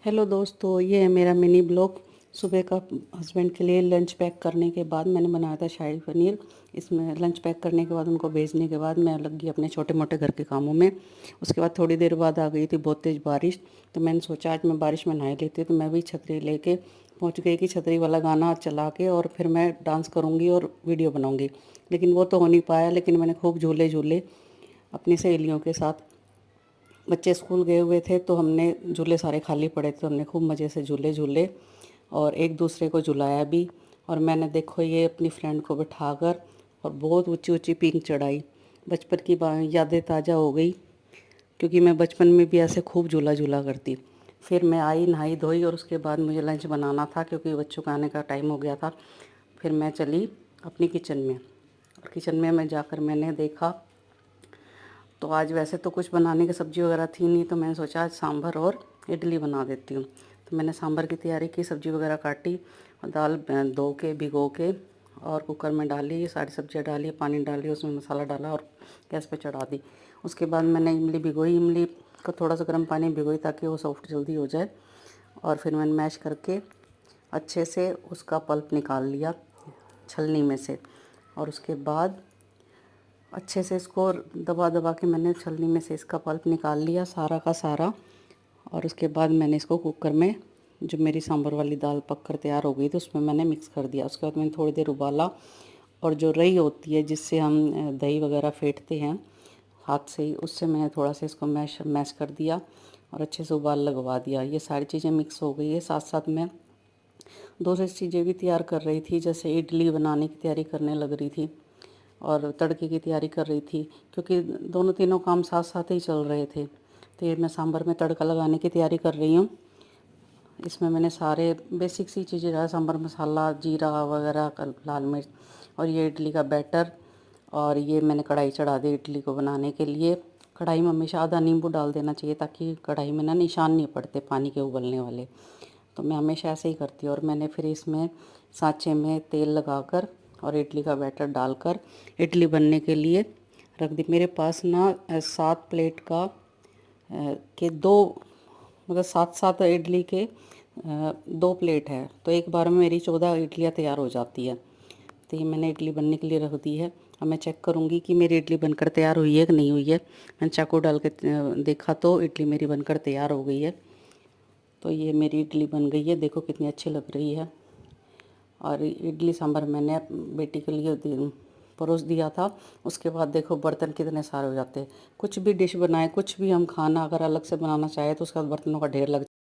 Hello दोस्तों, ये है मेरा मिनी ब्लॉग। सुबह का हस्बैंड के लिए लंच पैक करने के बाद मैंने बनाया था शाही पनीर। इसमें लंच पैक करने के बाद उनको भेजने के बाद मैं लग गई अपने छोटे मोटे घर के कामों में। उसके बाद थोड़ी देर बाद आ गई थी बहुत तेज़ बारिश, तो मैंने सोचा आज मैं बारिश में नहा लेती हूँ। तो मैं भी छतरी लेके पहुँच गई कि छतरी वाला गाना चला के और फिर मैं डांस करूँगी और वीडियो बनाऊँगी। लेकिन वो तो हो नहीं पाया, लेकिन मैंने खूब झूले झूले अपनी सहेलियों के साथ। बच्चे स्कूल गए हुए थे तो हमने झूले सारे खाली पड़े थे, तो हमने खूब मज़े से झूले झूले और एक दूसरे को झुलाया भी। और मैंने देखो ये अपनी फ्रेंड को बिठाकर और बहुत ऊंची ऊंची पींग चढ़ाई। बचपन की यादें ताज़ा हो गई, क्योंकि मैं बचपन में भी ऐसे खूब झूला झूला करती। फिर मैं आई, नहाई धोई और उसके बाद मुझे लंच बनाना था क्योंकि बच्चों का आने का टाइम हो गया था। फिर मैं चली अपनी किचन में, और किचन में मैं जाकर मैंने देखा तो आज वैसे तो कुछ बनाने की सब्ज़ी वगैरह थी नहीं, तो मैंने सोचा आज सांभर और इडली बना देती हूँ। तो मैंने सांभर की तैयारी की, सब्ज़ी वगैरह काटी और दाल धो के भिगो के और कुकर में डाली, ये सारी सब्जियाँ डाली, पानी डाली, उसमें मसाला डाला और गैस पे चढ़ा दी। उसके बाद मैंने इमली भिगोई, इमली को थोड़ा सा गर्म पानी भिगोई ताकि वो सॉफ्ट जल्दी हो जाए। और फिर मैंने मैश करके अच्छे से उसका पल्प निकाल लिया छलनी में से, और उसके बाद अच्छे से इसको दबा दबा के मैंने छलनी में से इसका पल्प निकाल लिया सारा का सारा। और उसके बाद मैंने इसको कुकर में, जो मेरी सांभर वाली दाल पक कर तैयार हो गई थी, उसमें मैंने मिक्स कर दिया। उसके बाद मैंने थोड़ी देर उबाला, और जो रई होती है जिससे हम दही वगैरह फेंटते हैं हाथ से ही, उससे मैंने थोड़ा सा इसको मैश मैश कर दिया और अच्छे से उबाल लगवा दिया। ये सारी चीज़ें मिक्स हो गई है। साथ साथ मैं दूसरी चीज़ें भी तैयार कर रही थी, जैसे इडली बनाने की तैयारी करने लग रही थी और तड़के की तैयारी कर रही थी, क्योंकि दोनों तीनों काम साथ साथ ही चल रहे थे। तो ये मैं सांभर में तड़का लगाने की तैयारी कर रही हूँ। इसमें मैंने सारे बेसिक सी चीज़ें डाला, सांभर मसाला, जीरा वगैरह, लाल मिर्च, और ये इडली का बैटर। और ये मैंने कढ़ाई चढ़ा दी इडली को बनाने के लिए। कढ़ाई में हमेशा आधा नींबू डाल देना चाहिए ताकि कढ़ाई में ना निशान नहीं पड़ते पानी के उबलने वाले। तो मैं हमेशा ऐसे ही करती हूँ। और मैंने फिर इसमें सांचे में तेल लगाकर और इडली का बैटर डालकर इडली बनने के लिए रख दी। मेरे पास ना 7 प्लेट का के दो, मतलब 7 इडली के 2 प्लेट है, तो एक बार में मेरी 14 इडलियाँ तैयार हो जाती है। तो ये मैंने इडली बनने के लिए रख दी है। अब मैं चेक करूँगी कि मेरी इडली बनकर तैयार हुई है कि नहीं हुई है। मैंने चाकू डाल के देखा तो इडली मेरी बनकर तैयार हो गई है। तो ये मेरी इडली बन गई है, देखो कितनी अच्छी लग रही है। और इडली सांभर मैंने बेटी के लिए परोस दिया था। उसके बाद देखो बर्तन कितने सारे हो जाते हैं। कुछ भी डिश बनाए, कुछ भी हम खाना अगर अलग से बनाना चाहे तो उसका बर्तनों का ढेर लग